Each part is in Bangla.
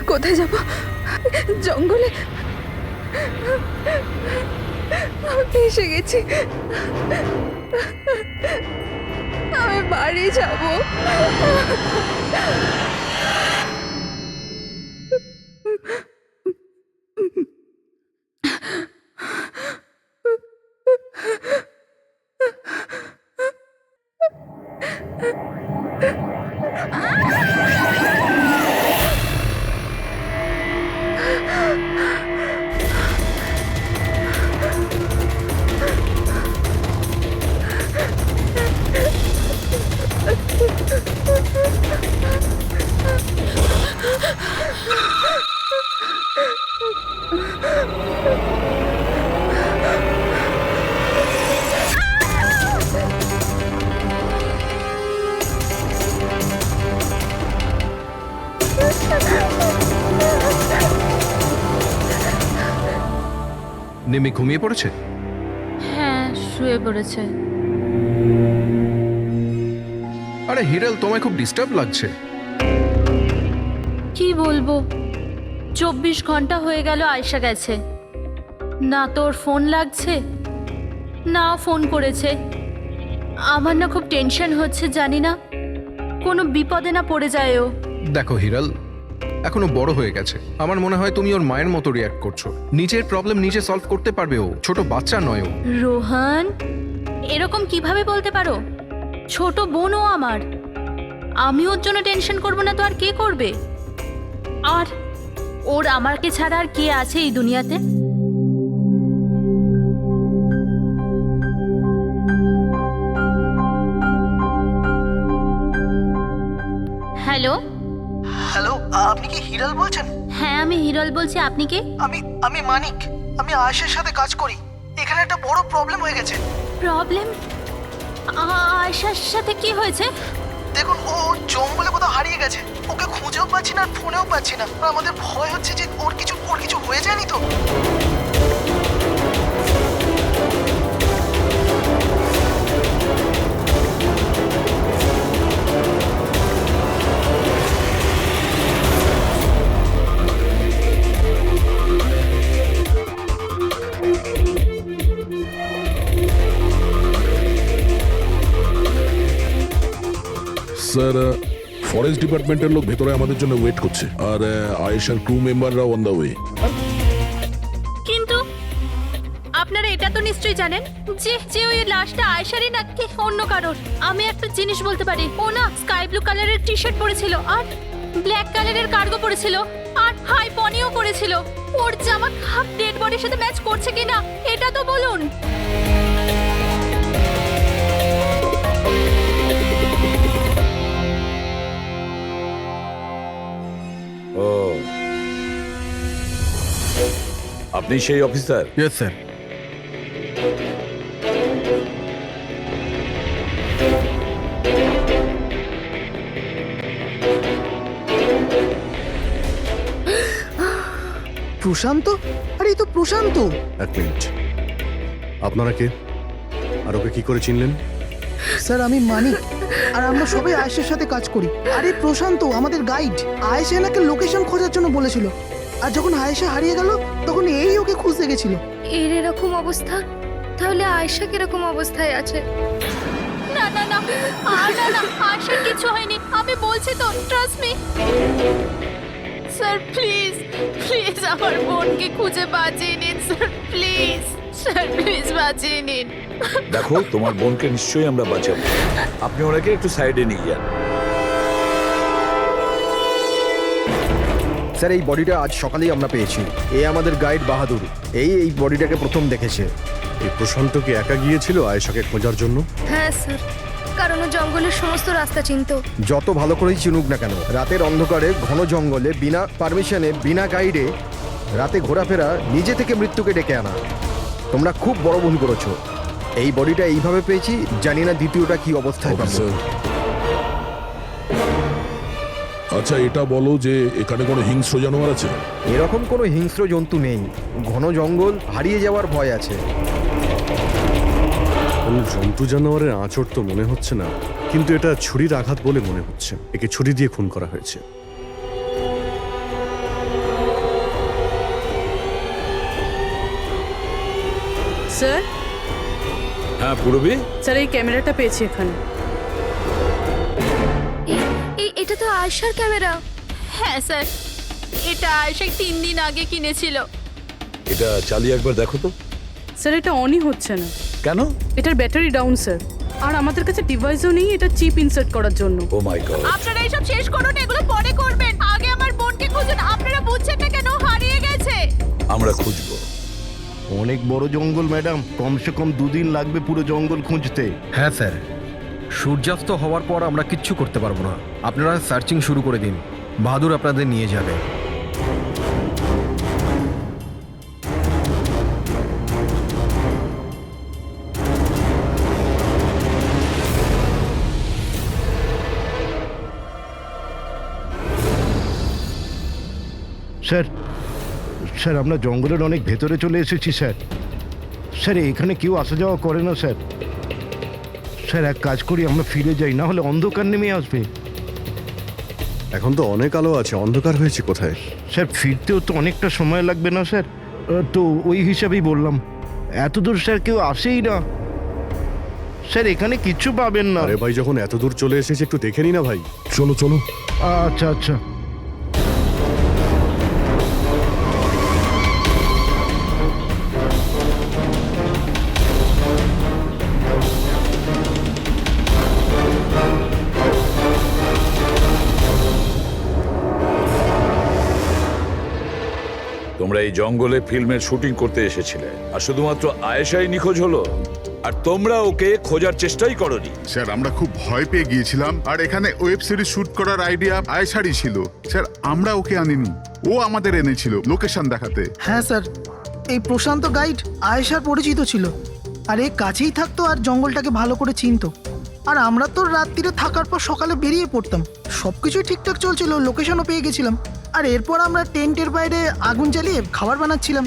কোথায় যাব? জঙ্গলে? আমি এসে গেছি। আমি বাড়ি যাব। নিমি ঘুমিয়ে পড়েছে? হ্যাঁ, শুয়ে পড়েছে। আরে হিরাল, তোমায় খুব ডিস্টার্ব লাগছে। কি বলবো, 24 ঘন্টা হয়ে গেল আয়েশা গেছে, না তোর ফোন লাগছে না ফোন করেছে। আমার না খুব টেনশন হচ্ছে, জানি না কোনো বিপদে না পড়ে যায় ও। দেখো হিরাল, এখনো বড় হয়ে গেছে। আমার মনে হয় তুমি ওর মায়ের মতো রিয়াক্ট করছো। নিজের প্রবলেম নিজে সলভ করতে পারবে ও, ছোট বাচ্চা নয় ও। রোহান, এরকম কিভাবে বলতে পারো? ছোট বোনও আমার, আমি ওর জন্য টেনশন করবো না তো আর কে করবে? আর ওর আমাকে ছাড়া আর কে আছে এই দুনিয়াতে? হ্যালো হ্যালো, আপনি কি হিরাল বলছেন? হ্যাঁ, আমি হিরল বলছি। আপনি কে? আমি মানিক। আমি আয়েশার সাথে কাজ করি। এখানে একটা বড় প্রবলেম হয়ে গেছে। প্রবলেম? আয়েশার সাথে কি হয়েছে? দেখুন, ও জঙ্গলে কোথাও হারিয়ে গেছে। ওকে খুঁজেও পাচ্ছি না, আর ফোনেও পাচ্ছি না। আর আমাদের ভয় হচ্ছে যে ওর কিছু হয়ে যায়নি তো। স্যার, ফরেস্ট ডিপার্টমেন্টের লোক ভেতরে আমাদের জন্য ওয়েট করছে, আর আয়েশার ক্রু মেম্বাররাও অন দ্য ওয়ে। কিন্তু আপনারা এটা তো নিশ্চয়ই জানেন যে যে ওই লাশটা আয়েশারই নাকি অন্য কারোর। আমি একটা জিনিস বলতে পারি, ও না স্কাই ব্লু কালারের টি শার্ট পরেছিল আর ব্ল্যাক কালারের কার্গো পরেছিল আর হাই পনিও করেছিল। ওর জামা হাফ ডেড বডির সাথে ম্যাচ করছে কিনা এটা তো বলুন। ও, আপনি সেই অফিসার? Yes sir. প্রশান্ত? আরে এই তো প্রশান্ত। এক মিনিট, আপনারা কে আর ওকে কি করে চিনলেন? স্যার, আমি মানিক, আর আমরা সবাই আয়েশার সাথে কাজ করি। আরে প্রশান্ত আমাদের গাইড। আয়েশা এনাকে লোকেশন খোঁজার জন্য বলেছিল, আর যখন আয়েশা হারিয়ে গেল তখন এই ওকে খুঁজতে গেছিল। এর এরকম অবস্থা, তাহলে আয়েশা কিরকম অবস্থায় আছে? না না না, না না, আয়েশার কিছু হয়নি, আমি বলছি তো, trust me. Sir please please আমার বোনকে খুঁজে বাঁচিয়ে নিন স্যার, প্লিজ স্যার, প্লিজ বাঁচিয়ে নিন। দেখো, তোমার বোনকে নিশ্চয়ই আমরা বাঁচাবো। আপনি ওনাকে একটু সাইডে নিয়ে যান। স্যার, এই বডিটা আজ সকালেই আমরা পেয়েছি। এ আমাদের গাইড বাহাদুর, এই বডিটাকে প্রথম দেখেছে। এই প্রশান্ত কি একা গিয়েছিল আয়েশাকে খোঁজার জন্য? হ্যাঁ স্যার, কারণ ও জঙ্গলের সমস্ত রাস্তা চিনত। যত ভালো করেই চিনুক না কেন, রাতের অন্ধকারে ঘন জঙ্গলে বিনা পারমিশনে বিনা গাইডে রাতে ঘোরাফেরা নিজে থেকে মৃত্যুকে ডেকে আনা, তোমরা খুব বড় ভুল করেছো। এই বডিটা এইভাবে পেয়েছি, জানি না দ্বিতীয়টা কি অবস্থায় পাবো। অফিসার, আচ্ছা এটা বলো যে এখানে কোনো হিংস্র জানোয়ার আছে? এরকম কোনো হিংস্র জন্তু নেই। ঘন জঙ্গল, হারিয়ে যাওয়ার ভয় আছে। কোনো জন্তু জানোয়ারের আঁচড় তো মনে হচ্ছে না। কিন্তু এটা ছুরির আঘাত বলে মনে হচ্ছে। একে ছুরি দিয়ে খুন করা হয়েছে। স্যার হ্যাঁ পূরবী, স্যার এই ক্যামেরাটা পেয়েছি এখানে। এটা তো আয়শার ক্যামেরা। হ্যাঁ স্যার, এটা আয়েশা 3 দিন আগে কিনেছিল। এটা চালিয়ে একবার দেখো তো। স্যার এটা অনই হচ্ছে না। কেন? এটার ব্যাটারি ডাউন স্যার। আর আমাদের কাছে ডিভাইসও নেই এটা চিপ ইনসার্ট করার জন্য। ও মাই গড। আপনারা এইসব শেষ করুন, এগুলো পরে করবেন। আগে আমার বোনকে খুঁজুন। আপনারা বুঝছেন না কেন? হারিয়ে গেছে। আমরা খুঁজবো। অনেক বড় জঙ্গল ম্যাডাম, কমসে কম 2 দিন লাগবে পুরো জঙ্গল খুঁজতে। হ্যাঁ স্যার, সূর্যাস্ত হওয়ার পর আমরা কিচ্ছু করতে পারবো না। আপনারা সার্চিং শুরু করে দিন, বাহাদুর আপনাদের নিয়ে যাবে। স্যার, স্যার আমরা জঙ্গলের অনেক ভেতরে চলে এসেছি স্যার। স্যার এখানে কেউ আসা যাওয়া করে না স্যার। স্যার এক কাজ করি, আমরা ফিরে যাই, না হলে অন্ধকার নেমে আসবে। এখন তো অনেক আলো আছে, অন্ধকার হয়েছে কোথায়? স্যার ফিরতেও তো অনেকটা সময় লাগবে না স্যার? তো ওই হিসাবেই বললাম। এত দূর স্যার কেউ আসেই না স্যার, এখানে কিচ্ছু পাবেন না। আরে ভাই, যখন এত দূর চলে এসেছে একটু দেখে নি না ভাই। চলো চলো। আচ্ছা আচ্ছা। তোমরা এই জঙ্গলে ফিল্মের শুটিং করতে এসেছিলে, আর শুধুমাত্র আয়েশাই নিখোঁজ হলো, আর তোমরা ওকে খোঁজার চেষ্টাই করনি। স্যার আমরা খুব ভয় পেয়ে গিয়েছিলাম, আর এখানে ওয়েব সিরিজ শুট করার আইডিয়া আয়েশারই ছিল। স্যার আমরা ওকে আনিনি, ও আমাদের এনেছিল লোকেশন দেখাতে। হ্যাঁ স্যার, এই প্রশান্ত গাইড আয়েশার পরিচিত ছিল, আর এই কাছেই থাকতো আর জঙ্গলটাকে ভালো করে চিনতো। আর আমরা তো রাত্রিরে থাকার পর সকালে বেরিয়ে পড়তাম। সব কিছুই ঠিকঠাক চলছিল, লোকেশনও পেয়ে গেছিলাম। আর এরপর আমরা টেন্টের বাইরে আগুন জ্বালিয়ে খাবার বানাচ্ছিলাম।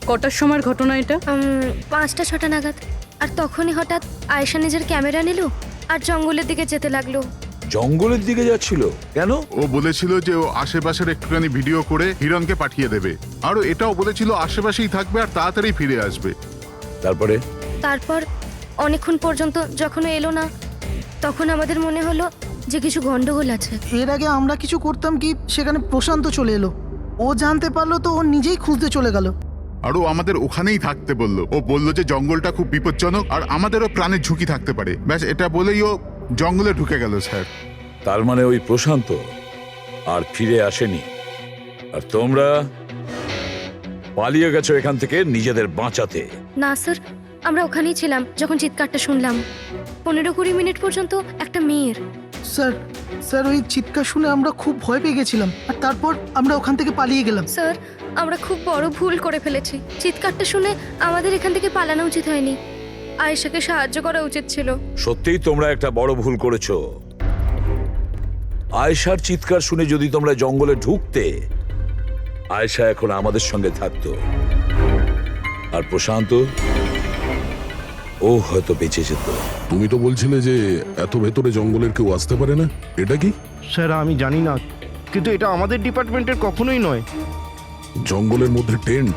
কটার সময়ের ঘটনা এটা? 5টা-6টা নাগাদ। আর তখনই হঠাৎ আয়েশা নিজের ক্যামেরা নিল আর জঙ্গলের দিকে যেতে লাগলো। জঙ্গলের দিকে যাচ্ছিল কেন? ও বলেছিল যে ও আশেপাশের একটুখানি ভিডিও করে হিরণকে পাঠিয়ে দেবে, আর এটাও বলেছিল আশেপাশেই থাকবে আর তাড়াতাড়ি ফিরে আসবে। তারপর অনেকক্ষণ পর্যন্ত যখন ও এলো না, তখন আমাদের মনে হলো যে কিছু গন্ডগোল আছে। এর আগে আমরা কিছু করতাম কি, সেখানে প্রশান্ত চলে এলো। ও জানতে পারলো তো ও নিজেই খুঁজতে চলে গেল। আর ও আমাদের ওখানেই থাকতে বলল। ও বলল যে জঙ্গলটা খুব বিপজ্জনক আর আমাদেরও প্রাণের ঝুঁকি থাকতে পারে। ব্যাস এটা বলেই ও জঙ্গলে ঢুকে গেল স্যার। তার মানে ওই প্রশান্ত আর ফিরে আসেনি, আর তোমরা পালিয়ে গেছো এখান থেকে নিজেদের বাঁচাতে। না স্যার, আমরা ওখানেই ছিলাম যখন চিৎকারটা শুনলাম। 15-20 মিনিট পর্যন্ত একটা মেয়ের। স্যার, স্যার ওই চিৎকার শুনে আমরা খুব ভয় পেয়ে গেছিলাম, আর তারপর আমরা ওখান থেকে পালিয়ে গেলাম। স্যার, আমরা খুব বড় ভুল করে ফেলেছি। চিৎকারটা শুনে আমাদের এখান থেকে পালানো উচিত হয়নি, আয়েশাকে সাহায্য করা উচিত ছিল। সত্যিই তোমরা একটা বড় ভুল করেছো। আয়েশার চিৎকার শুনে যদি তোমরা জঙ্গলে ঢুকতে, আয়েশা এখন আমাদের সঙ্গে থাকতো, আর প্রশান্ত ও হয়তো বেঁচে যেত। তুমি তো বলছিলে যে এত ভেতরে জঙ্গলের কেউ আসতে পারে না, এটা কি? স্যার আমি জানি না, কিন্তু এটা আমাদের ডিপার্টমেন্টের কখনোই নয়। জঙ্গলের মধ্যে টেন্ট,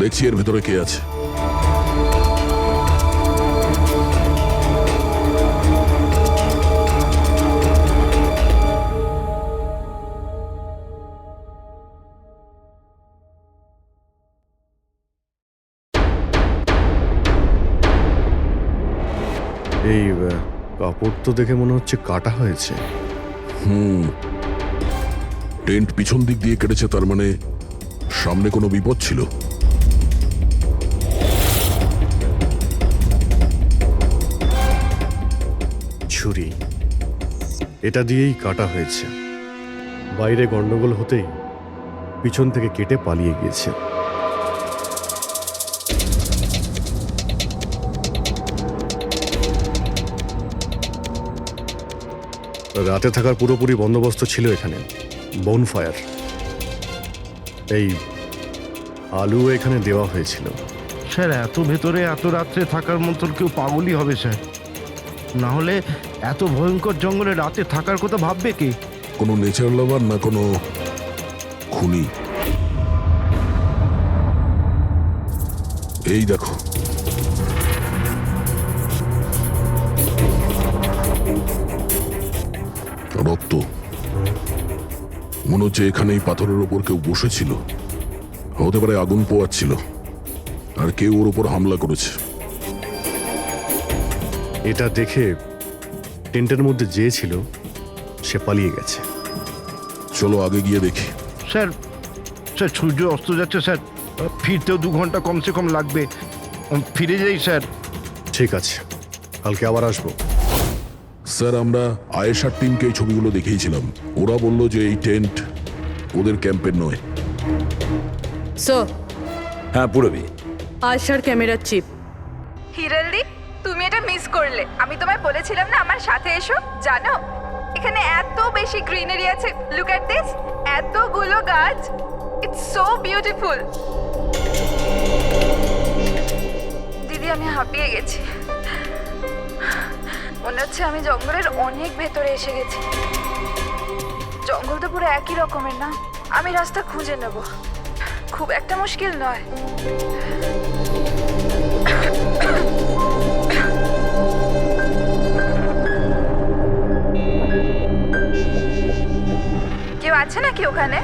দেখছি এর ভেতরে কে আছে। এই কাপড় তো দেখে মনে হচ্ছে কাটা হয়েছে। টেন্ট পিছন দিক দিয়ে কেটেছে, তার মানে সামনে কোনো বিপদ ছিল। ছুরি, এটা দিয়েই কাটা হয়েছে। বাইরে গন্ডগোল হতেই পিছন থেকে কেটে পালিয়ে গিয়েছে। রাতে থাকার পুরোপুরি বন্দোবস্ত ছিল এখানে, বনফায়ার। এই আলু এখানে দেওয়া হয়েছিল। স্যার এত ভেতরে এত রাত্রে থাকার মতো কেউ পাগলই হবে স্যার। না হলে এত ভয়ঙ্কর জঙ্গলে রাতে থাকার কথা ভাববে কি? কোনো নেচার লাভার না কোনো খুনি? এই দেখো, রক্ত। মনে হচ্ছে এখানে এই পাথরের ওপর কেউ বসেছিল। হতে পারে আগুন পোয়াচ্ছিল আর কেউ ওর ওপর হামলা করেছে। এটা দেখে টেন্টের মধ্যে যে ছিল সে পালিয়ে গেছে। চলো আগে গিয়ে দেখি। স্যার স্যার সূর্য অস্ত যাচ্ছে স্যার, ফিরতেও 2 ঘন্টা কমসে কম লাগবে। ফিরে যাই স্যার। ঠিক আছে, কালকে আবার আসবো। স্যার, আমরা আয়েশার টিমকে এই ছবিগুলো দেখিয়েছিলাম। ওরা বলল যে এই টেন্ট ওদের ক্যাম্পের নয়। স্যার, হ্যাঁ পুরবি, আয়শার ক্যামেরার চিপ। হিরালদি, তুমি এটা মিস করলে। আমি তোমায় বলেছিলাম না আমার সাথে এসো। জানো এখানে এত বেশি গ্রিনারি আছে। লুক এট দিস, এতগুলো গাছ। It's so beautiful. দিদি, আমি হাঁপিয়ে গেছি। মনে হচ্ছে আমি জঙ্গলের অনেক ভেতরে এসে গেছি। জঙ্গল তো পুরো একই রকমের না? আমি রাস্তা খুঁজে নেব, খুব একটা মুশকিল নয়। কেউ আছে নাকি ওখানে?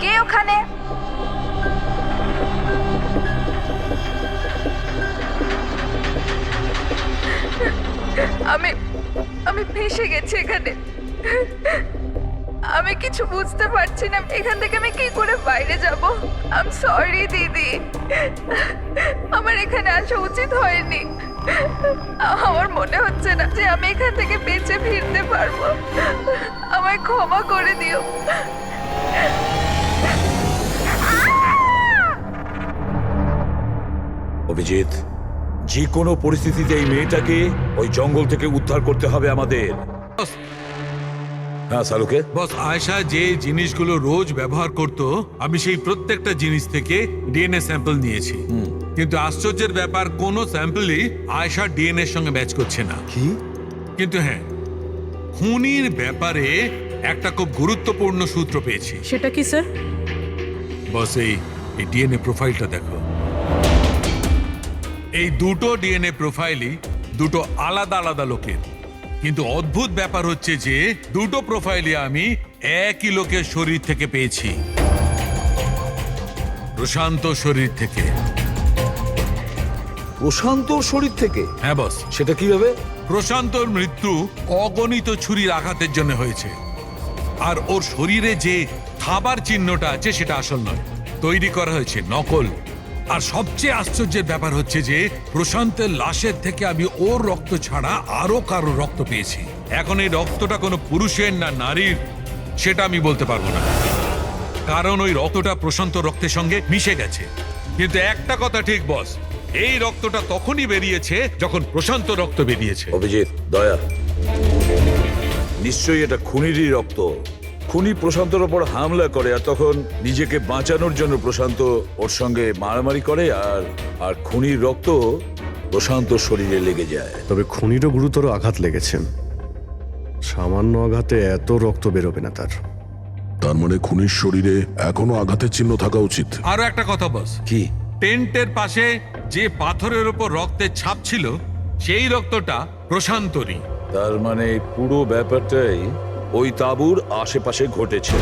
কে ওখানে? আমি ফেঁসে গেছি এখানে। আমি কিছু বুঝতে পারছি না। এখান থেকে আমি কি করে বাইরে যাব? আই এম সরি দিদি, আমার এখানে আসা উচিত হয়নি। আমার মনে হচ্ছে না যে আমি এখান থেকে বেঁচে ফিরতে পারবো। আমায় ক্ষমা করে দিও। অভিজিৎ, যে কোনো পরিস্থিতিতে এই মেয়েটাকে ওই জঙ্গল থেকে উদ্ধার করতে হবে আমাদের। হ্যাঁ সালুকে। বস, আয়েশা যে জিনিসগুলো রোজ ব্যবহার করত, আমি সেই প্রত্যেকটা জিনিস থেকে ডিএনএ স্যাম্পল নিয়েছি। কিন্তু আশ্চর্যের ব্যাপার, কোনো স্যাম্পলই আয়েশার ডিএনএ সঙ্গে ম্যাচ করছে না। কি? কিন্তু হ্যাঁ, খুনির ব্যাপারে একটা খুব গুরুত্বপূর্ণ সূত্র পেয়েছি। সেটা কি স্যার? বস, এই ডিএনএ প্রোফাইলটা দেখো। এই দুটো ডিএনএ প্রোফাইলই দুটো আলাদা আলাদা লোকের। কিন্তু অদ্ভুত ব্যাপার হচ্ছে যে দুটো প্রোফাইলই আমি একই লোকের শরীর থেকে পেয়েছি, প্রশান্ত শরীর থেকে। প্রশান্ত শরীর থেকে? হ্যাঁ বস। সেটা কিভাবে? প্রশান্তর মৃত্যু অগণিত ছুরির আঘাতের জন্য হয়েছে, আর ওর শরীরে যে খাবার চিহ্নটা আছে সেটা আসল নয়, তৈরি করা হয়েছে নকল। আর সবচেয়ে আশ্চর্যের ব্যাপার হচ্ছে যে প্রশান্তের লাশের থেকে আমি ওর রক্ত ছাড়া আরো কারো রক্ত পেয়েছি। এখন এই রক্তটা কোনো পুরুষের না নারীর সেটা আমি বলতে পারবো না, কারণ ওই রক্তটা প্রশান্ত রক্তের সঙ্গে মিশে গেছে। কিন্তু একটা কথা ঠিক বস, এই রক্তটা তখনই বেরিয়েছে যখন প্রশান্ত রক্ত বেরিয়েছে। অভিজিৎ, দয়া, নিশ্চয়ই এটা খুনিরই রক্ত। খুনি প্রশান্তর ওপর হামলা করে, আর তখন নিজেকে বাঁচানোর জন্য প্রশান্ত ওর সঙ্গে মারামারি করে, আর খুনির রক্ত প্রশান্ত শরীরে লেগে যায়। তবে খুনিরও গুরুতর আঘাত লেগেছে। সামান্য আঘাতে এত রক্ত বেরোবে না তার। তার মানে খুনির শরীরে এখনো আঘাতের চিহ্ন থাকা উচিত। আরো একটা কথা বস। কি? টেন্টের পাশে যে পাথরের উপর রক্তের ছাপ ছিল সেই রক্তটা প্রশান্তরই। তার মানে পুরো ব্যাপারটাই ওই তাঁবুর আশেপাশে ঘটেছে।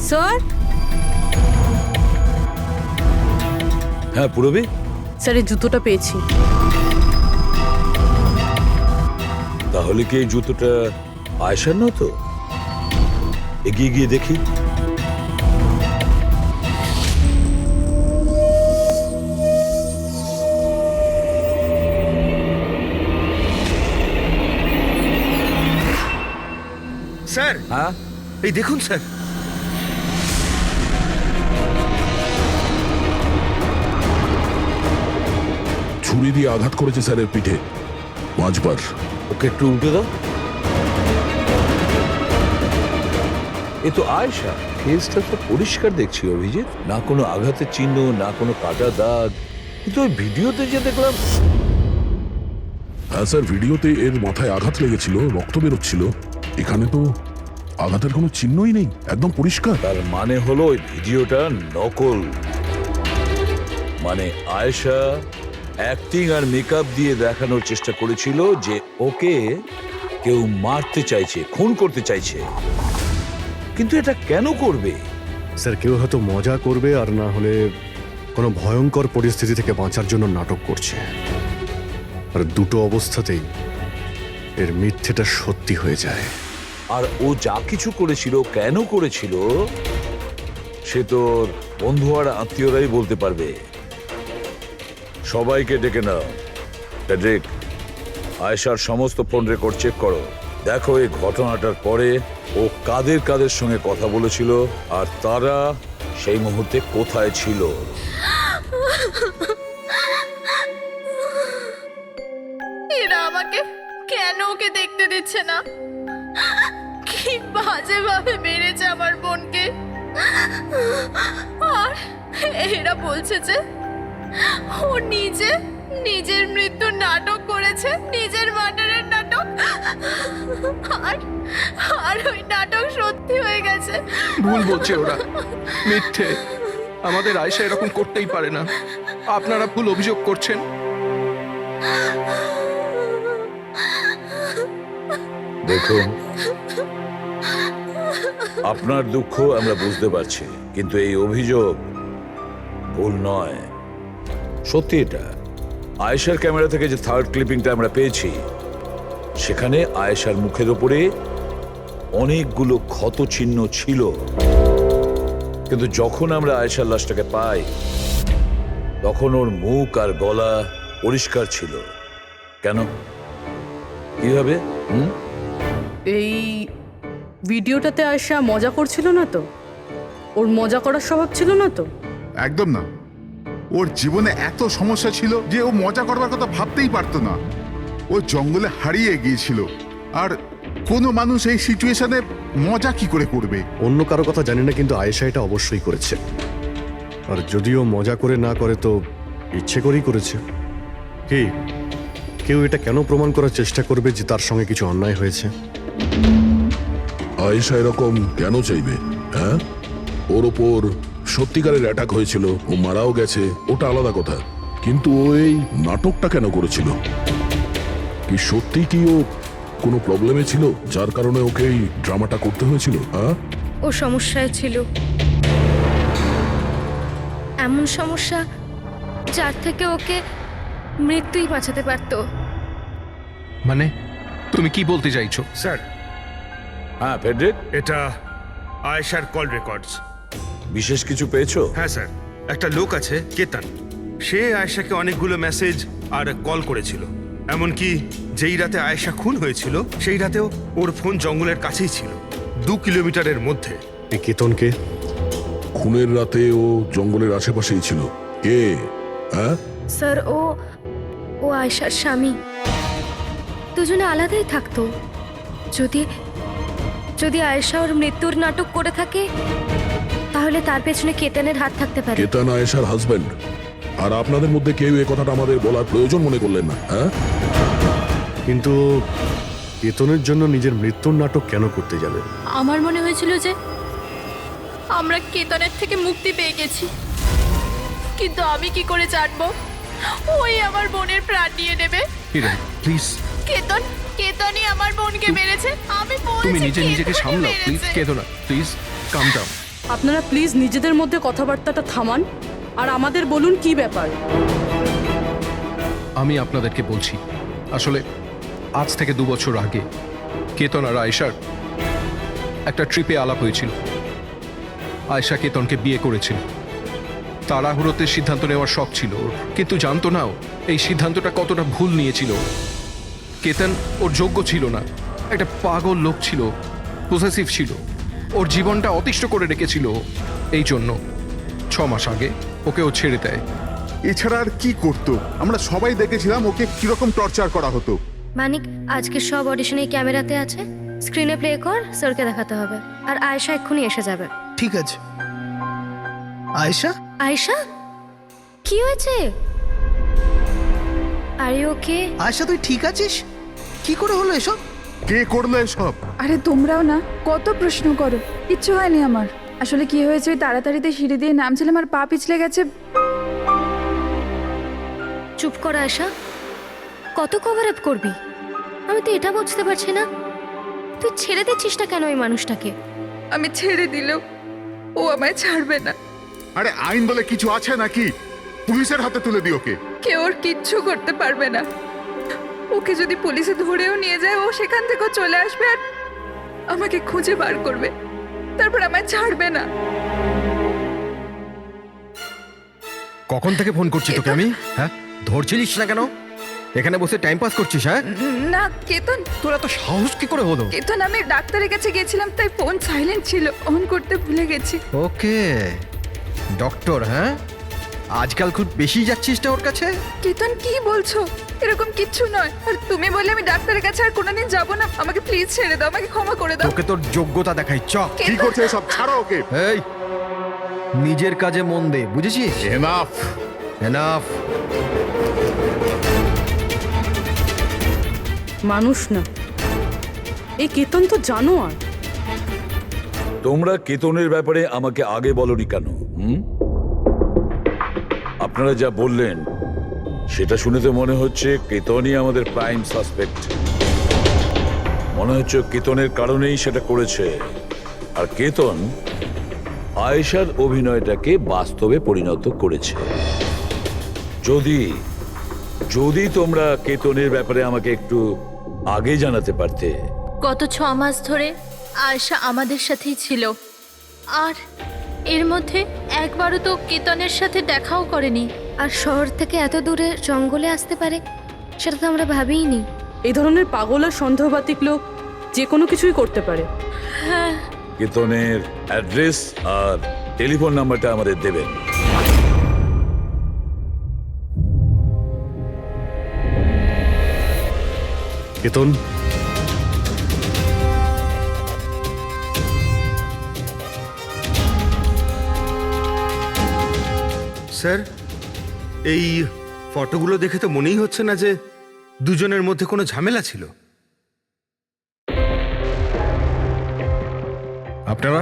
স্যার? হ্যাঁ পুরবি। স্যার, এই জুতোটা পেয়েছি। তাহলে কি এই জুতোটা আয়েশার না? তো এগিয়ে গিয়ে দেখি। স্যার, হ্যাঁ এই দেখুন স্যার। ছুরি দিয়ে আঘাত করেছে স্যারের পিঠে 5 বার। ওকে একটু উল্টে দাও। এ তো আয়েশা, ফেসটা তো পরিষ্কার দেখছি অভিজিৎ, না কোনো আঘাতের চিহ্ন, না কোনো কাটা দাগ। কিন্তু ওই ভিডিওতে যে দেখলাম। হ্যাঁ স্যার, ভিডিওতে এর মাথায় আঘাত লেগেছিল, রক্ত বেরোচ্ছিল। এখানে তো আঘাতের কোনো চিহ্নই নেই, একদম পরিষ্কার। তার মানে হলো ওই ভিডিওটা নকল। মানে আয়েশা অ্যাক্টিং আর মেকআপ দিয়ে দেখানোর চেষ্টা করেছিল যে ওকে কেউ মারতে চাইছে, খুন করতে চাইছে। কিন্তু এটা কেন করবে? স্যার, কেউ হয়তো মজা করবে, আর না হলে কোনো ভয়ঙ্কর পরিস্থিতি থেকে বাঁচার জন্য নাটক করছে। আর দুটো অবস্থাতেই এর মিথ্যেটা সত্যি হয়ে যায়। আর ও যা কিছু করেছিল, কেন করেছিল, সে তোর বন্ধু আর আত্মীয়রাই বলতে পারবে। সবাইকে ডেকে নাও। ফেডরিক, আয়েশার সমস্ত ফোন রেকর্ড চেক করো। দেখো এই ঘটনাটার পরে ও কাদের কাদের সঙ্গে কথা বলেছিল আর তারা সেই মুহূর্তে কোথায় ছিল। এরা আমাকে কেন ওকে দেখতে দিচ্ছে না? কি বাজে ভাবে মেরেছে আমার বোনকে। আর এরা বলছে যে ও নিজের মৃত্যুর নাটক করেছে, নিজের মার্ডারের নাটক। আর ওই নাটক সত্যি হয়ে গেছে। ভুল বলছে ওরা, মিথ্যে। আমাদের আয়েশা এরকম করতেই পারে না। আপনারা ভুল অভিযোগ করছেন। দেখুন, আপনার দুঃখ আমরা বুঝতে পারছি, কিন্তু এই অভিযোগ ভুল নয়, সত্যি। এটা আয়েশার ক্যামেরা থেকে যে থার্ড ক্লিপিংটা আমরা পেয়েছি, সেখানে আয়েশার মুখের উপরে অনেকগুলো ক্ষত চিহ্ন ছিল। কিন্তু যখন আমরা আয়েশার লাশটাকে পাই, তখন ওর মুখ আর গলা পরিষ্কার ছিল। কেন, কিভাবে? এই ভিডিওটাতে আয়েশা মজা করছিল না তো? ওর মজা করার স্বভাব ছিল না তো? একদম না। ওর জীবনে এত সমস্যা ছিল যে ও মজা করবার কথা ভাবতেই পারতো না। ও জঙ্গলে হারিয়ে গিয়েছিল, আর কোনো মানুষ এই সিচুয়েশনে মজা কি করে করবে? অন্য কারো কথা জানি না, কিন্তু আয়েশা এটা অবশ্যই করেছে। আর যদিও মজা করে না করে তো ইচ্ছে করেই করেছে। কি কেউ এটা কেন প্রমাণ করার চেষ্টা করবে যে তার সঙ্গে কিছু অন্যায় হয়েছে? আয়েশা এরকম কেন চাইবে? হ্যাঁ, ওর ওপর সত্যিকারের অ্যাটাক হয়েছিল, ও মারাও গেছে, ওটা আলাদা কথা। কিন্তু ও এই নাটকটা কেন করেছিল? কি সত্যি কি ও কোনো প্রবলেমে ছিল যার কারণে ওকে এই ড্রামাটা করতে হয়েছিল? হ্যাঁ, ও সমস্যায় ছিল, এমন সমস্যা যার থেকে ওকে মৃত্যুই বাঁচাতে পারতো। মানে তুমি কি বলতে চাইছো? স্যার, হ্যাঁ ফেডরিক, এটা আয়েশার কল রেকর্ডস। বিশেষ কিছু পেয়েছো? হ্যাঁ স্যার, একটা লোক আছে কেতন, সে আয়েশাকে অনেকগুলো মেসেজ আর কল করেছিল। এমনকি যেই রাতে আয়েশা খুন হয়েছিল, সেই রাতেও ওর ফোন জঙ্গলের কাছেই ছিল, 2 কিলোমিটারের মধ্যে। এই কেতনকে? খুনের রাতে ও জঙ্গলের আশেপাশেই ছিল। কে? হ্যাঁ স্যার, ও আয়েশার স্বামী। দুজনে আলাদাই থাকতো। যদি আয়েশা ওর মৃত্যুর নাটক করে থাকে, তাহলে তার পেছনে কেতনের হাত থাকতে পারে। কেতন আয়েশার হাজবেন্ড, আর আপনাদের মধ্যে কেউ এই কথাটা আমাদের বলার প্রয়োজন মনে করলেন না। হ্যাঁ, কিন্তু কেতনের জন্য নিজের মৃত্যুর নাটক কেন করতে যাবে? আমার মনে হয়েছিল যে আমরা কেতনের থেকে মুক্তি পেয়ে গেছি, কিন্তু আমি কি করে জানবো ওই আমার বোনের প্রাণ নিয়ে নেবে? প্লিজ, কেতনই আমার বোনকে মেরেছে। আমি বলছি, তুমি নিজেকে কেতনই সামলাও প্লিজ। মেরেছে। কেদনা, প্লিজ কাম ডাউন। আপনারা প্লিজ নিজেদের মধ্যে কথাবার্তাটা থামান আর আমাদের বলুন কি ব্যাপার। আমি আপনাদেরকে বলছি, আসলে আজ থেকে 2 বছর আগে কেতন আর আয়েশার একটা ট্রিপে আলাপ হয়েছিল। আয়েশা কেতনকে বিয়ে করেছিল। তাড়াহুড়োতে সিদ্ধান্ত নেওয়ার শখ ছিল ওর, কিন্তু জানতো না এই সিদ্ধান্তটা কতটা ভুল নিয়েছিল। কেতন ওর যোগ্য ছিল না, একটা পাগল লোক ছিল, পসেসিভ ছিল, ওর জীবনটা অতিষ্ঠ করে রেখেছিল। এই জন্য 6 মাস আগে ওকে ও ছেড়ে দেয়। এছাড়া আর কি করতো? আমরা সবাই দেখেছিলাম ওকে কিরকম টর্চার করা হতো। মানিক, আজকে সব অডিশনে ক্যামেরাতে আছে, স্ক্রিনে প্লে কর, স্যারকে দেখাতে হবে। আর আয়েশা এক্ষুনি এসে যাবে। ঠিক আছে। আয়েশা, আয়েশা, কি হয়েছে? আর ওকে? আয়েশা তুই ঠিক আছিস? কি করে হলো এসব? কে করলো এসব? আরে তোমরাও না কত প্রশ্ন করো, কিচ্ছু হয়নি আমার। আসলে কি হয়েছে, ওই তাড়াতাড়িতে সিঁড়ি দিয়ে নামছিলাম আর পা পিছলে গেছে। চুপ কর আয়েশা, কত কভার আপ করবি? আমি তো এটা বুঝতে পারছি না, তুই ছেড়ে দিচ্ছিস না কেন ওই মানুষটাকে? আমি ছেড়ে দিলেও ও আমায় ছাড়বে না। আরে আইন বলে কিছু আছে নাকি? পুলিশের হাতে তুলে দি ওকে। কেউ ওর কিচ্ছু করতে পারবে না। ওকে যদি পুলিশে ধরেও নিয়ে যায়, ও সেখান থেকেও চলে আসবে আর আমাকে খুঁজে বার করবে, তারপর আমায় ছাড়বে না। কখন থেকে ফোন করছি তোকে আমি? হ্যাঁ, ধরছিলিস না কেন? এখানে বসে টাইম পাস করছিস? হ্যাঁ না কেতন, তোর এত সাহস কি করে হলো? কেতন আমি ডাক্তারের কাছে গেছিলাম, তাই ফোন সাইলেন্ট ছিল, অন করতে ভুলে গেছি। ওকে, ডক্টর, হ্যাঁ আজকাল খুব বেশি যাচ্ছিস না ওর কাছে? কেতন কি বলছো? এরকম কিচ্ছু নয়। আর তুমি বললে আমি ডাক্তারের কাছে আর কোনোদিন যাব না। আমাকে প্লিজ ছেড়ে দাও, আমাকে ক্ষমা করে দাও। তোকে তোর যোগ্যতা দেখাই, চ। কি করছে এসব? ছাড়ো ওকে। এই, নিজের কাজে মন দে, বুঝেছিস? Enough, enough. মানুষ না, এই কেতন তো জানোয়ার। তোমরা কেতনের ব্যাপারে আমাকে আগে বলনি কেন? আপনারা যা বললেন সেটা শুনে তো মনে হচ্ছে কেতনই আমাদের প্রাইম সাসপেক্ট। মনে হচ্ছে কেতনের কারণেই সেটা করেছে। আর কেতন আয়েশার অভিনয়টাকে বাস্তবে পরিণত করেছে। যদি যদি তোমরা কেতনের ব্যাপারে আমাকে একটু আগে জানাতে পারতে। গত 6 মাস ধরে আয়েশা আমাদের সাথেই ছিল, আর এর মধ্যে একবারও তো কেতনের সাথে দেখাও করেনি। আর শহর থেকে এত দূরে জঙ্গলে আসতে পারে সেটা তো আমরা ভাবিইনি। এই ধরনের পাগল আর সন্দেহবাতিক লোক যে কোনো কিছুই করতে পারে। হ্যাঁ, কেতনের অ্যাড্রেস আর টেলিফোন নাম্বারটা আমাদের দেবেন। কেতন, স্যার, এই ফটোগুলো দেখে তো মনেই হচ্ছে না যে দুজনের মধ্যে কোনো ঝামেলা ছিল। আপনারা?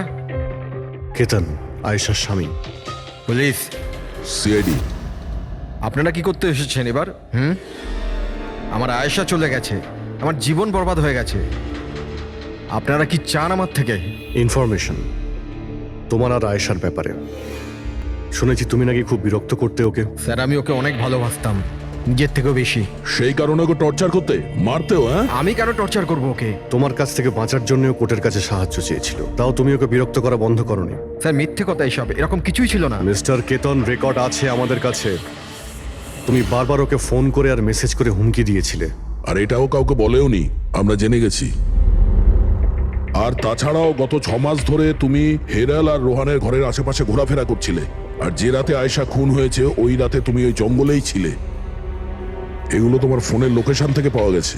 কেতন আয়েশার স্বামী। Police, CID. আপনারা কি করতে এসেছেন এবার? আমার আয়েশা চলে গেছে, আমার জীবন বরবাদ হয়ে গেছে। আপনারা কি চান আমার থেকে? ইনফরমেশন তোমার আর আয়েশার ব্যাপারে। শুনেছি তুমি নাকি খুব বিরক্ত করতে ওকে। স্যার, আমি ওকে অনেক ভালোবাসতাম, নিজের থেকেও বেশি। সেই কারণে ওকে টর্চার করতে, মারতেও? হ্যাঁ, আমি কেন টর্চার করবো ওকে? তোমার কাছ থেকে বাঁচার জন্য কোর্টের কাছে সাহায্য চেয়েছিল, তাও তুমি ওকে বিরক্ত করা বন্ধ করনি। স্যার, মিথ্যে কথা এসব, এরকম কিছুই ছিল না। মিস্টার কেতন, রেকর্ড আছে আমাদের কাছে। তুমি বারবার ওকে ফোন করে আর মেসেজ করে হুমকি দিয়েছিলে। আর এটাও কাউকে বলেওনি, আমরা জেনে গেছি। আর তাছাড়াও গত 6 মাস ধরে তুমি হেরাল আর রোহানের ঘরের আশেপাশে ঘোরাফেরা করছিলে। আর যে রাতে আয়েশা খুন হয়েছে ওই রাতে তুমি ওই জঙ্গলেই ছিলে। এগুলো তোমার ফোনের লোকেশন থেকে পাওয়া গেছে।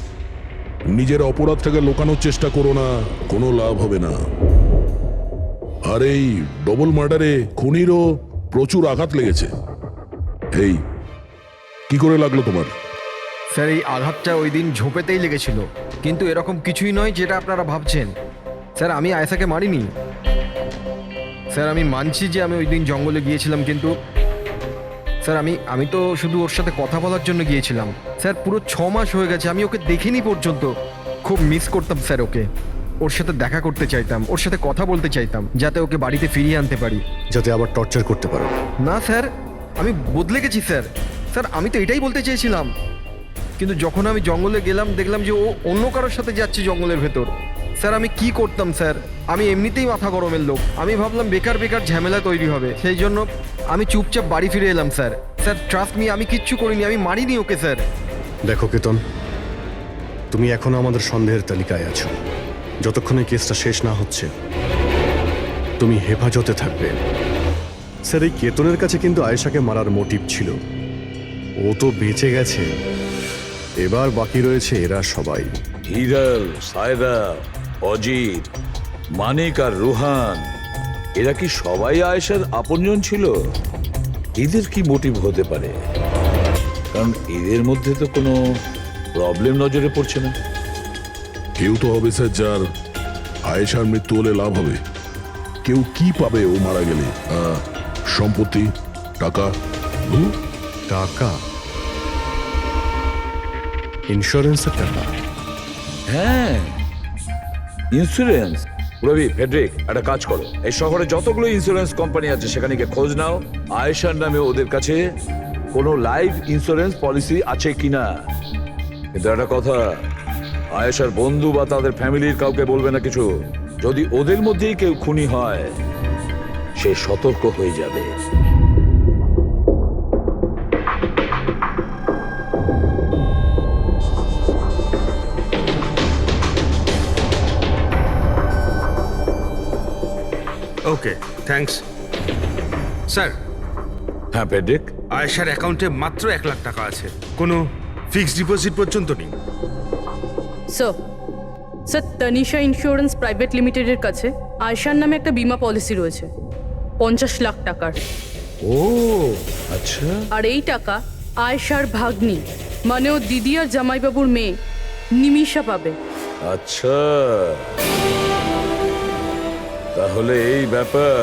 নিজের অপরাধটাকে লুকানোর চেষ্টা করো না, কোনো লাভ হবে না। আর এই ডবল মার্ডারে খুনিরও প্রচুর আঘাত লেগেছে। এই কি করে লাগলো তোমার? স্যার, এই আঘাতটা ওই দিন ঝোপেতেই লেগেছিল, কিন্তু এরকম কিছুই নয় যেটা আপনারা ভাবছেন। স্যার, আমি আয়েশাকে মারিনি। স্যার, আমি মানছি যে আমি ওই দিন জঙ্গলে গিয়েছিলাম, কিন্তু স্যার আমি তো শুধু ওর সাথে কথা বলার জন্য গিয়েছিলাম। স্যার, পুরো 6 মাস হয়ে গেছে, আমি ওকে দেখিনি পর্যন্ত। খুব মিস করতাম স্যার ওকে। ওর সাথে দেখা করতে চাইতাম, ওর সাথে কথা বলতে চাইতাম, যাতে ওকে বাড়িতে ফিরিয়ে আনতে পারি, যাতে আবার টর্চার করতে পারো। না স্যার, আমি বদলে গেছি স্যার। স্যার, আমি তো এটাই বলতে চেয়েছিলাম, কিন্তু যখন আমি জঙ্গলে গেলাম দেখলাম যে ও অন্য কারোর সাথে যাচ্ছে জঙ্গলের ভেতর। স্যার, আমি কি করতাম স্যার? আমি এমনিতেই মাথা গরমের লোক। আমি ভাবলাম বেকার বেকার ঝামেলা তৈরি হবে, সেই জন্য আমি চুপচাপ বাড়ি ফিরে এলাম স্যার। স্যার, ট্রাস্ট মি, আমি কিচ্ছু করিনি, আমি মারিনি ওকে স্যার। দেখো কেতন, তুমি এখনো আমাদের সন্দেহের তালিকায় আছো। যতক্ষণ এই কেসটা শেষ না হচ্ছে তুমি হেফাজতে থাকবে। স্যার, এই কেতনের কাছে কিন্তু আয়েশাকে মারার মোটিভ ছিল, ও তো বেঁচে গেছে, এবার বাকি রয়েছে এরা সবাই। হিরাল, সায়রা, অজিত, মানিক আর রুহান, এরা কি সবাই আয়েশার আপনজন ছিল? এদের কি মোটিভ হতে পারে? কারণ এদের মধ্যে তো কোনো প্রবলেম নজরে পড়ছে না। কেউ তো হবে স্যার যার আয়েশার মৃত্যু হলে লাভ হবে। কেউ কি পাবে ও মারা গেলে? সম্পত্তি, টাকা? টাকা? ইন্স্যুরেন্সের টাকা? হ্যাঁ, ইন্স্যুরেন্স। রবি, ফেডরিক, একটা কাজ করো, এই শহরে যতগুলো ইন্স্যুরেন্স কোম্পানি আছে সেখানে গিয়ে খোঁজ নাও আয়েশার নামে ওদের কাছে কোনো লাইফ ইন্স্যুরেন্স পলিসি আছে কিনা। কিন্তু একটা কথা, আয়েশার বন্ধু বা তাদের ফ্যামিলির কাউকে বলবে না কিছু। যদি ওদের মধ্যেই কেউ খুনি হয়, সে সতর্ক হয়ে যাবে। ওকে, থ্যাঙ্কস স্যার। হ্যাঁ ফেডরিক, আয়েশার অ্যাকাউন্টে মাত্র 1 লাখ টাকা আছে, কোনো ফিক্সড ডিপোজিট পর্যন্ত নেই। স্যার, তনিশা ইন্স্যুরেন্স প্রাইভেট লিমিটেডের কাছে আয়েশার নামে একটা বীমা পলিসি রয়েছে 50 লাখ টাকার। ও আচ্ছা। আর এই টাকা আয়েশার ভাগ্নি, মানে ও দিদি আর জামাইবাবুর মেয়ে নিমিষা পাবে। আচ্ছা, তাহলে এই ব্যাপার।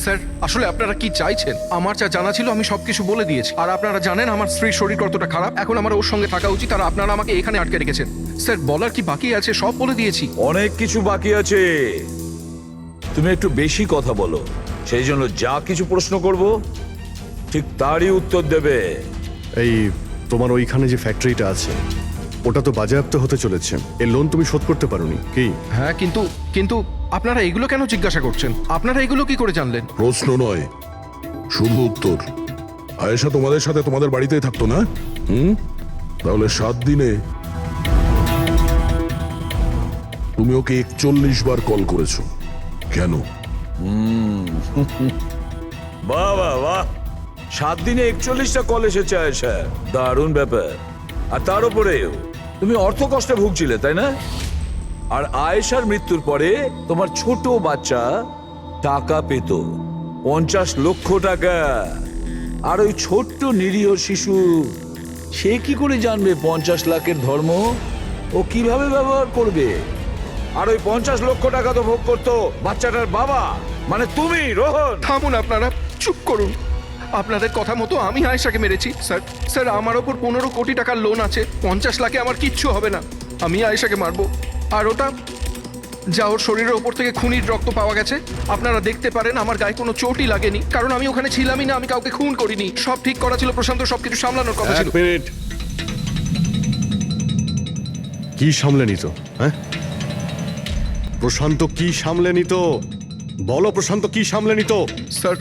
স্যার, আসলে আপনারা কি চাইছেন? আমার যা জানা ছিল আমি সবকিছু বলে দিয়েছি। আর আপনারা জানেন আমার স্ত্রীর শরীর কতটা খারাপ, এখন আমার ওর সঙ্গে থাকা উচিত, আর আপনারা আমাকে এখানে আটকে রেখেছেন। স্যার, বলার কি বাকি আছে? সব বলে দিয়েছি। অনেক কিছু বাকি আছে। তুমি একটু বেশি কথা বলো, সেই জন্য যা কিছু প্রশ্ন করব ঠিক তারই উত্তর দেবে। এই তোমার ওইখানে যে ফ্যাক্টরিটা আছে ওটা তো বাজেয়াপ্ত হতে চলেছে, এর লোন তুমি শোধ করতে পারোনি কি? হ্যাঁ, কিন্তু আপনারা এগুলো কেন জিজ্ঞাসা করছেন? আপনারা এগুলো কি করে জানলেন? প্রশ্ন নয়, শুধু উত্তর। আয়েশা তোমাদের সাথে তোমাদের বাড়িতেই থাকতো না? তাহলে 7 দিনে তুমি ওকে 41 বার কল করেছো কেন? বাহ বাহ বাহ, 7 দিনে 41টা কল এসেছে আয়েশা, দারুণ ব্যাপার। আর তার উপরেও তুমি অর্থ কষ্টে ভুগছিলে, তাই না? আর আয়েশার মৃত্যুর পরে তোমার ছোট বাচ্চা টাকা পেত 50 লক্ষ টাকা। আর ওই ছোট্ট নিরীহ শিশু, সে কি করে জানবে 50 লাখের ধর্ম? ও কিভাবে ব্যবহার করবে? আর ওই 50 লক্ষ টাকা তো ভোগ করতো বাচ্চাটার বাবা, মানে তুমি, রোহন। থামুন আপনারা, চুপ করুন। আপনাদের কথা মতো আমি আয়েশাকে মেরেছি। স্যার, আমার ওপর 15 কোটি টাকার লোন আছে। 50 লাখে আমার কিচ্ছু হবে না। আমি আয়েশাকে মারবো। আর ওটা যা ওর শরীরের ওপর থেকে খুনির রক্ত পাওয়া গেছে, আপনারা দেখতে পারেন আমার গায়ে কোনো চোটই লাগেনি, কারণ আমি ওখানে ছিলামই না। আমি কাউকে খুন করিনি। সব ঠিক করা ছিল, প্রশান্ত সবকিছু সামলানোর কথা ছিল। 1 মিনিট। কি সামলে নিত? হ্যাঁ, প্রশান্ত কি সামলে নিত? বলো, প্রশান্ত কি সামলে নিত? স্যার,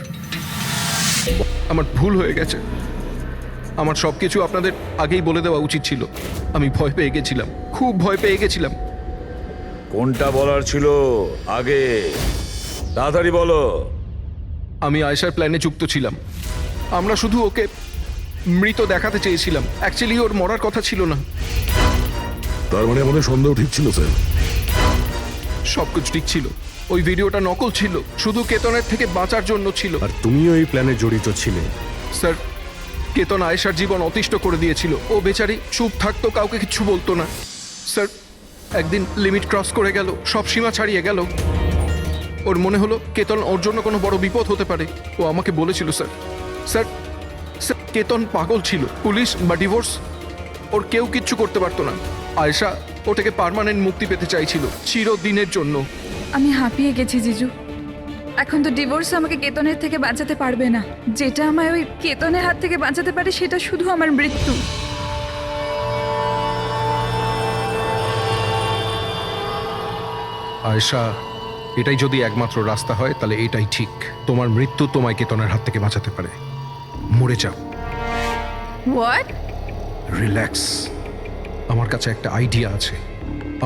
আমার ভুল হয়ে গেছে। আমার সবকিছু আপনাদের আগেই বলে দেওয়া উচিত ছিল। আমি ভয় পেয়ে গেছিলাম, খুব ভয় পেয়ে গেছিলাম। কোনটা বলার ছিল আগে? তাড়াতাড়ি বলো। আমি আয়েশার প্ল্যানে যুক্ত ছিলাম। আমরা শুধু ওকে মৃত দেখাতে চেয়েছিলাম। অ্যাকচুয়ালি ওর মরার কথা ছিল না। তার মানে আমাদের সন্দেহ ঠিক ছিল স্যার? সবকিছু ঠিক ছিল। ওই ভিডিওটা নকল ছিল, শুধু কেতনের থেকে বাঁচার জন্য ছিল। আর তুমিও এই প্ল্যানে জড়িত ছিলে? স্যার, কেতন আয়েশার জীবন অতিষ্ঠ করে দিয়েছিল। ও বেচারি চুপ থাকতো, কাউকে কিছু বলতো না। স্যার, একদিন লিমিট ক্রস করে গেল, সব সীমা ছাড়িয়ে গেল। ওর মনে হলো কেতন ওর জন্য কোনো বড় বিপদ হতে পারে। ও আমাকে বলেছিল স্যার, কেতন পাগল ছিল। পুলিশ বা ডিভোর্স ওর কেউ কিচ্ছু করতে পারতো না। আয়েশা ওটাকে পার্মানেন্ট মুক্তি পেতে চাইছিল, চিরদিনের জন্য। আমি হাঁপিয়ে গেছি জিজু। এখন তো ডিভোর্স আমাকে কেতনের থেকে বাঁচাতে পারবে না। যেটা আমায় ওই কেতনের হাত থেকে বাঁচাতে পারে সেটা শুধু আমার মৃত্যু। আয়েশা, এটাই যদি একমাত্র রাস্তা হয় তাহলে এটাই ঠিক। তোমার মৃত্যু তোমায় কেতনের হাত থেকে বাঁচাতে পারে। মরে যাও। হোয়াট? রিল্যাক্স, আমার কাছে একটা আইডিয়া আছে।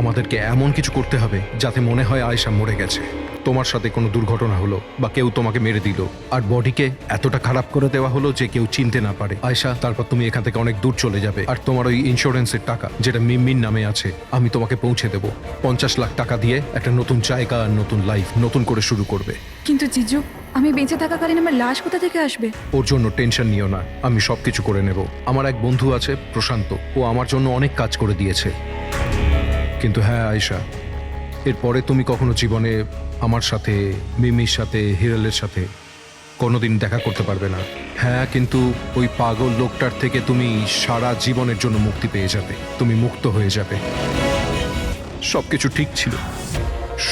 আমাদেরকে এমন কিছু করতে হবে যাতে মনে হয় আয়েশা মরে গেছে। তোমার সাথে কোনো দুর্ঘটনা হলো বা কেউ তোমাকে মেরে দিল আর বডিকে এতটা খারাপ করে দেওয়া হলো যে কেউ চিনতে না পারে আয়েশা, তারপর তুমি এখান থেকে অনেক দূর চলে যাবে আর তোমার ওই ইন্স্যুরেন্সের টাকা যেটা মিমির নামে আছে আমি তোমাকে পৌঁছে দেবো। 50 লাখ টাকা দিয়ে একটা নতুন জায়গা আর নতুন লাইফ নতুন করে শুরু করবে। কিন্তু জিজু, আমি বেঁচে থাকাকালীন আমার লাশ কোথা থেকে আসবে? ওর জন্য টেনশন নিও না, আমি সবকিছু করে নেব। আমার এক বন্ধু আছে প্রশান্ত, ও আমার জন্য অনেক কাজ করে দিয়েছে। কিন্তু হ্যাঁ আয়েশা, এরপরে তুমি কখনো জীবনে আমার সাথে, মিমির সাথে, হিরালের সাথে কোনোদিন দেখা করতে পারবে না। হ্যাঁ, কিন্তু ওই পাগল লোকটার থেকে তুমি সারা জীবনের জন্য মুক্তি পেয়ে যাবে, তুমি মুক্ত হয়ে যাবে। সবকিছু ঠিক ছিল,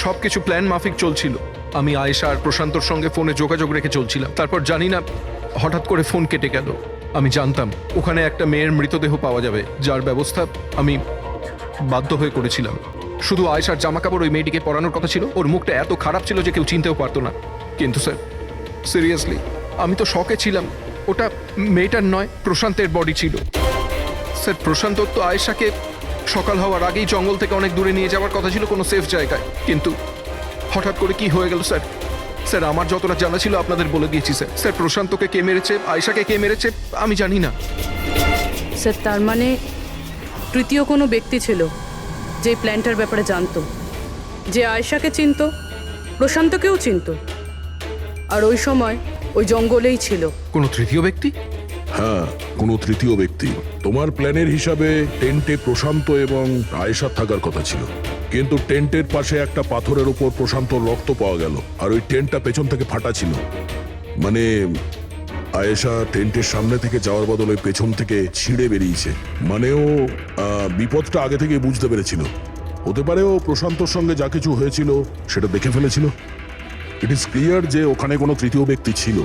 সবকিছু প্ল্যান মাফিক চলছিল। আমি আয়েশা আর প্রশান্তর সঙ্গে ফোনে যোগাযোগ রেখে চলছিলাম, তারপর জানি না হঠাৎ করে ফোন কেটে গেল। আমি জানতাম ওখানে একটা মেয়ের মৃতদেহ পাওয়া যাবে, যার ব্যবস্থা আমি বাধ্য হয়ে করেছিলাম। শুধু আয়েশার জামা কাপড় ওই মেয়েটিকে পরানোর কথা ছিল, ওর মুখটা এত খারাপ ছিল যে কেউ চিনতেও পারতো না। কিন্তু স্যার সিরিয়াসলি আমি তো শকে ছিলাম, ওটা মেয়েটার নয়, প্রশান্তের বডি ছিল। স্যার প্রশান্ত তো আয়েশাকে সকাল হওয়ার আগেই জঙ্গল থেকে অনেক দূরে নিয়ে যাওয়ার কথা ছিল, কোনো সেফ জায়গায়, কিন্তু হঠাৎ করে কি হয়ে গেল স্যার? স্যার আমার যতটা জানা ছিল আপনাদের বলে দিয়েছি স্যার। স্যার প্রশান্তকে কে মেরেছে, আয়েশাকে কে মেরেছে আমি জানি না। স্যার তার মানে তৃতীয় কোনো ব্যক্তি ছিল যে প্ল্যানটার ব্যাপারে জানতো, যে আয়েশাকে চিনতো, প্রশান্তকেও চিনতো, আর ওই সময় ওই জঙ্গলেই ছিল। কোনো তৃতীয় ব্যক্তি? হ্যাঁ, কোনো তৃতীয় ব্যক্তি। তোমার প্ল্যানের হিসাবে টেন্টে প্রশান্ত এবং আয়েশা থাকার কথা ছিল, কিন্তু টেন্টের পাশে একটা পাথরের উপর প্রশান্তর রক্ত পাওয়া গেল, আর ওই টেন্টটা পেছন থেকে ফাটা ছিল। মানে আয়েশা টেন্টের সামনে থেকে যাওয়ার বদলে পেছন থেকে ছিঁড়ে বেরিয়েছে। মানে ও বিপদটা আগে থেকে বুঝতে পেরেছিল। হতে পারে ও প্রশান্তর সঙ্গে যা কিছু হয়েছিল সেটা দেখে ফেলেছিল। ইট ইজ ক্লিয়ার যে ওখানে কোনো তৃতীয় ব্যক্তি ছিল।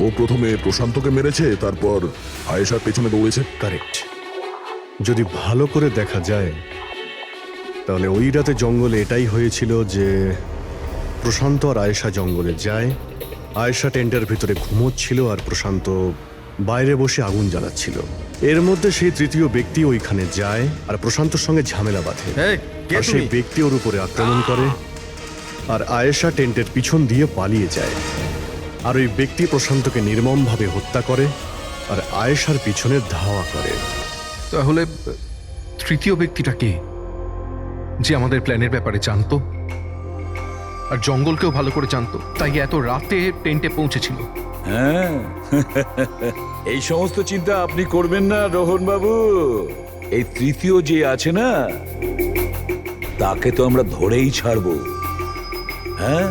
ও প্রথমে প্রশান্তকে মেরেছে, তারপর আয়েশার পেছনে দৌড়েছে। কারেক্ট। যদি ভালো করে দেখা যায় তাহলে ওই রাতে জঙ্গলে এটাই হয়েছিল যে প্রশান্ত আর আয়েশা জঙ্গলে যায়, আয়েশা টেন্টের ভিতরে ঘুমোচ্ছিল আর প্রশান্ত বাইরে বসে আগুন জ্বালাচ্ছিল। এর মধ্যে সেই তৃতীয় ব্যক্তি ওইখানে যায় আর প্রশান্তর সঙ্গে ঝামেলা বাঁধে, আর সেই ব্যক্তি ওর উপরে আক্রমণ করে, আর আয়েশা টেন্টের পিছন দিয়ে পালিয়ে যায়। আর ওই ব্যক্তি প্রশান্তকে নির্মমভাবে হত্যা করে আর আয়েশার পিছনে ধাওয়া করে। তাহলে তৃতীয় ব্যক্তিটা কে, যে আমাদের প্ল্যানের ব্যাপারে জানতো আর জঙ্গলকেও ভালো করে জানতো, তাই এত রাতে টেন্টে পৌঁছেছিল? হ্যাঁ, এই সমস্ত চিন্তা আপনি করবেন না রোহন বাবু। এই তৃতীয় যে আছে না, তাকে তো আমরা ধরেই ছাড়বো। হ্যাঁ,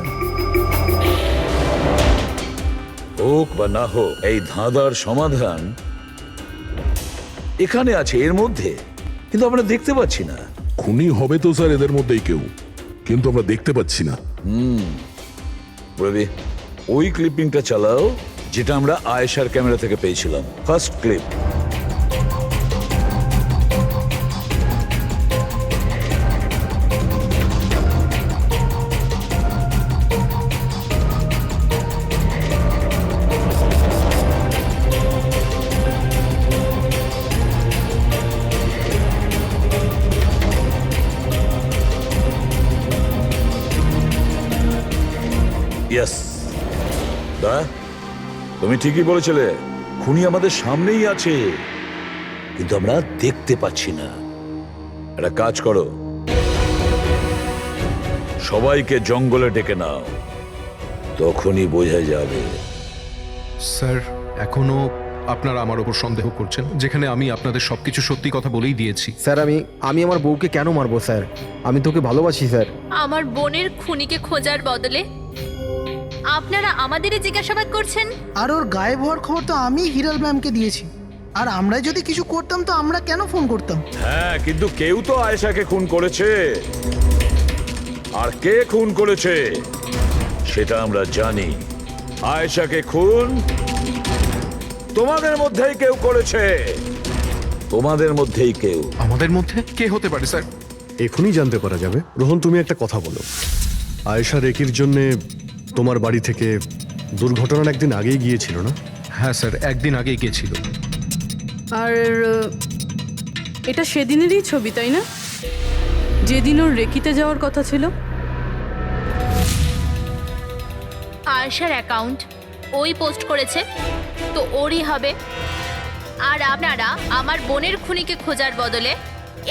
হোক বা না হোক, এই ধাঁধার সমাধান এখানে আছে, এর মধ্যে, কিন্তু আমরা দেখতে পাচ্ছি না। খুনি হবে তো স্যার এদের মধ্যেই কেউ, কিন্তু আমরা দেখতে পাচ্ছি না। রবি, ওই ক্লিপিংটা চালাও যেটা আমরা আয়েশার ক্যামেরা থেকে পেয়েছিলাম, ফার্স্ট ক্লিপ। ইয়েস, দা, তুমি ঠিকই বলেছিলে, খুনি আমাদের সামনেই আছে, কিন্তু আমরা দেখতে পাচ্ছি না। একটা কাজ করো, সবাইকে জঙ্গলে ডেকে নাও, তখনই বোঝা যাবে। স্যার এখনো আপনারা আমার ওপর সন্দেহ করছেন, যেখানে আমি আপনাদের সবকিছু সত্যি কথা বলেই দিয়েছি। স্যার আমি আমার বউকে কেন মারবো স্যার? আমি তোকে ভালোবাসি স্যার। আমার বোনের খুনিকে খোঁজার বদলে আপনারা আমাদেরই জিজ্ঞাসাবাদ করছেন। আর ওর গায়েব হওয়ার খবর তো আমি হিরাল ম্যামকে দিয়েছি, আর আমরা যদি কিছু করতাম তো আমরা কেন ফোন করতাম? হ্যাঁ, কিন্তু কেউ তো আয়েশাকে খুন করেছে, আর কে খুন করেছে সেটা আমরা জানি। আয়েশাকে খুন তোমাদের মধ্যেই কেউ করেছে, তোমাদের মধ্যেই কেউ। আমাদের মধ্যে কে হতে পারে স্যার? এখনই জানতে পারা যাবে। রোহন, তুমি একটা কথা বলো, আয়েশা রেকির জন্যে তোমার বাড়ি থেকে দুর্ঘটনার একদিন আগেই গিয়েছিল না? হ্যাঁ স্যার, একদিন আগেই গিয়েছিল। আর এটা সেদিনেরই ছবি, তাই না? যেদিন ওর রেকিতে যাওয়ার কথা ছিল। আয়েশার অ্যাকাউন্ট ওই পোস্ট করেছে, তো ওরই হবে। আর আপনারা আমার বোনের খুনিকে খোঁজার বদলে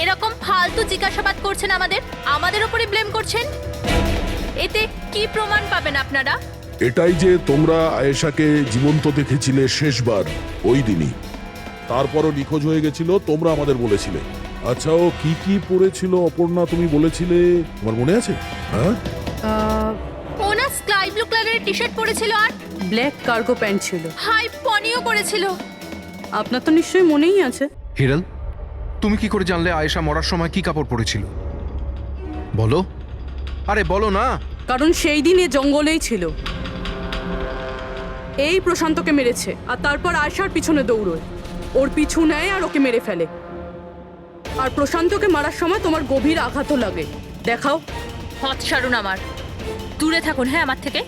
এরকম ফালতু জিজ্ঞাসাবাদ করছেন, আমাদের উপরে ব্লেম করছেন। এতে কি প্রমাণ পাবেন আপনারা? এটাই যে তোমরা আয়েশাকে জীবন্ত দেখেছিলে শেষবার ওই দিনই, তারপরও নিখোঁজ হয়ে গেছিল, তোমরা আমাদের বলেছিলে। আচ্ছা, ও কি কি পরেছিল অপর্ণা, তুমি বলেছিলে, তোমার মনে আছে? হ্যাঁ, ও না স্কাই ব্লু কালারের টি শার্ট পরেছিল আর ব্ল্যাক কার্গো প্যান্ট ছিল। হাই পনিও করেছিল। আপনার তো নিশ্চয়ই মনেই আছে। হিরল, তুমি কি করে জানলে আয়েশা মরার সময় কি কাপড় পরেছিল? বলো, আরে বলো না। কারণ সেই দিন এ জঙ্গলেই ছিল। এই প্রশান্তকে মেরেছে আর তারপর আয়শার পিছনে দৌড়োয়, ওর পিছু নেয় আর ওকে মেরে ফেলে। আর প্রশান্তকে মারার সময় তোমার গভীর আঘাতও লাগে। দেখাও। হত সারুন, আমার দূরে থাকুন। হ্যাঁ, আমার থেকে।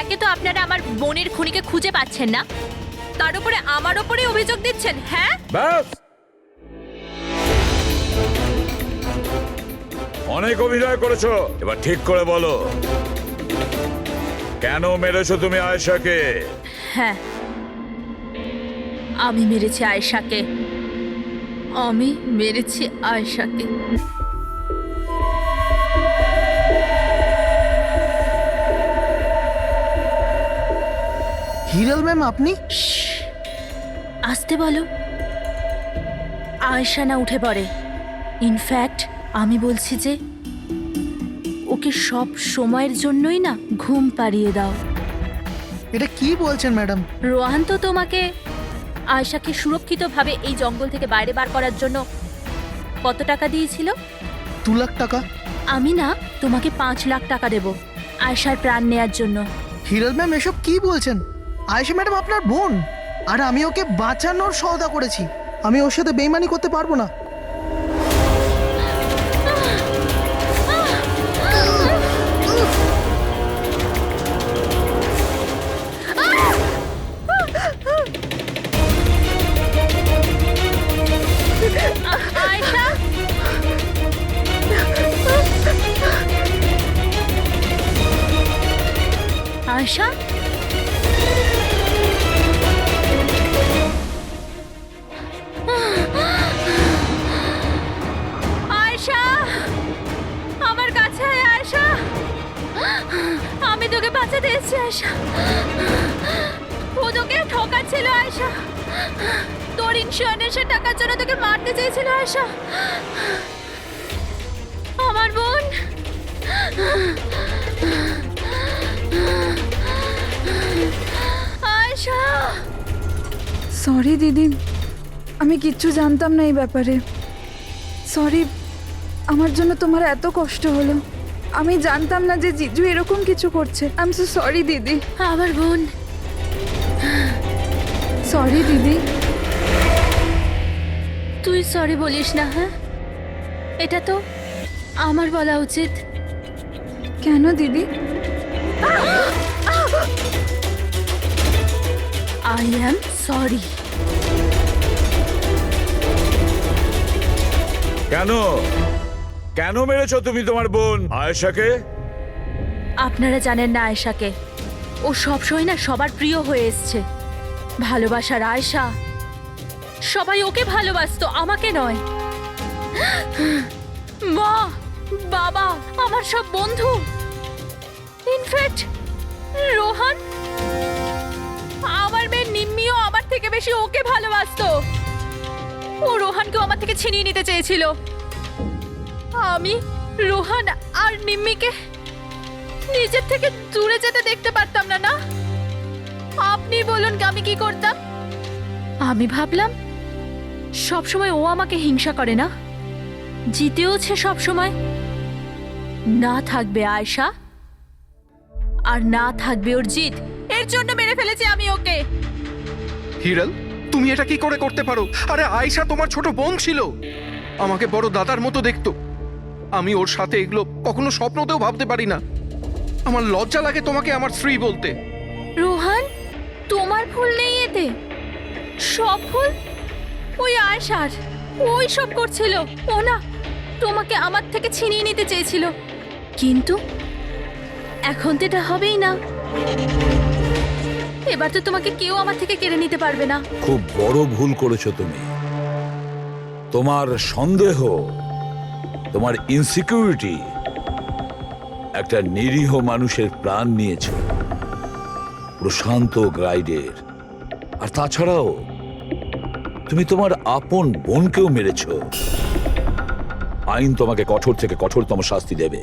একে তো আপনারা আমার বোনের খুনিকে খুঁজে পাচ্ছেন না, তার উপরে আমার ওপরে অভিযোগ দিচ্ছেন। হ্যাঁ, ব্যাস, অনেক অভিনয় করেছো, এবার ঠিক করে বলো, কেন মেরেছো তুমি আয়েশাকে? হ্যাঁ, আমি মেরেছি আয়েশাকে। হিরল ম্যাম, আপনি? আসতে বলো। আয়েশা না উঠে পড়ে। ইনফ্যাক্ট আমি বলছি যে ওকে সব সময়ের জন্যই না ঘুম পাড়িয়ে দাও। এটা কি বলছেন ম্যাডাম? রোহান তো তোমাকে আয়েশাকে সুরক্ষিতভাবে এই জঙ্গল থেকে বাইরে বার করার জন্য কত টাকা দিয়েছিল? 2 লাখ টাকা। আমি না তোমাকে 5 লাখ টাকা দেব আয়েশার প্রাণ নেয়ার জন্য। হিরল ম্যাম, এসব কি বলছেন? আয়েশা ম্যাডাম আপনার বোন, আর আমি ওকে বাঁচানোর সওদা করেছি। আমি ওর সাথে বেইমানি করতে পারবো না। আয়েশা, আয়েশা, আয়েশা, আমার কাছে আয় আয়েশা। আমি তোকে বাঁচাতে এসেছি আয়েশা। ও তোকে ঠকাচ্ছিল আয়েশা। তোর ইন্স্যুরেন্সের টাকার জন্য তোকে মারতে চেয়েছিল আয়েশা। আমার বোন। আয়েশা। সরি দিদি, আমি কিচ্ছু জানতাম না এই ব্যাপারে। সরি, আমার জন্য তোমার এত কষ্ট হলো। আমি জানতাম না যে জিজু এরকম কিছু করছে। আই এম সো সরি দিদি। আমার বোন। সরি দিদি। তুই সরি বলিস না। হ্যাঁ, এটা তো আমার বলা উচিত। কেন দিদি? I am sorry. কেন কেন মেরেছো তুমি তোমার বোন আয়েশাকে? আপনারা জানেন না আয়েশাকে। ও সবসময় না সবার প্রিয় হয়ে এসছে। ভালোবাসার আয়েশা। সবাই ওকে ভালোবাসতো, আমাকে নয়। মা, বাবা, আমার সব বন্ধু, ইনফ্যাক্ট রোহান, আমার মেয়ে নিম্মিও আমার থেকে বেশি ওকে ভালোবাসতো। ও রোহানকেও আমার থেকে ছিনিয়ে নিতে চেয়েছিল। আমি রোহান আর নিম্মিকে নিজের থেকে দূরে যেতে দেখতে পারতাম না। না, আপনি বলুন আমি কি করতাম? আমি ভাবলাম সবসময় ও আমাকে হিংসা করে না, জিতেওছে সবসময়। না থাকবে আয়েশা আর না থাকবে ওর জিত। এর জন্য মেরে ফেলেছি আমি ওকে। হিরল, তুমি এটা কি করে করতে পারো? আরে আয়েশা তোমার ছোট বোন ছিল, আমাকে বড় দাদার মতো দেখতো। আমি ওর সাথে এগুলো কখনো স্বপ্নতেও ভাবতে পারি না। আমার লজ্জা লাগে তোমাকে আমার স্ত্রী বলতে। রোহান, তোমার ভুল নেই এতে। সব ভুল ওই আয়েশার। ওই সব করছিল। ও না তোমাকে আমার থেকে ছিনিয়ে নিতে চেয়েছিল, কিন্তু এখন তো এটা হবেই না। এবার তো তোমাকে কেউ আমার থেকে কেড়ে নিতে পারবে না। খুব বড় ভুল করেছো তুমি। তোমার সন্দেহ, তোমার ইনসিকিউরিটি একটা নিরীহ মানুষের প্রাণ নিয়েছে, প্রশান্ত গাইডের। আর তাছাড়াও তুমি তোমার আপন বোনকেও মেরেছ। আইন তোমাকে কঠোর থেকে কঠোরতম শাস্তি দেবে।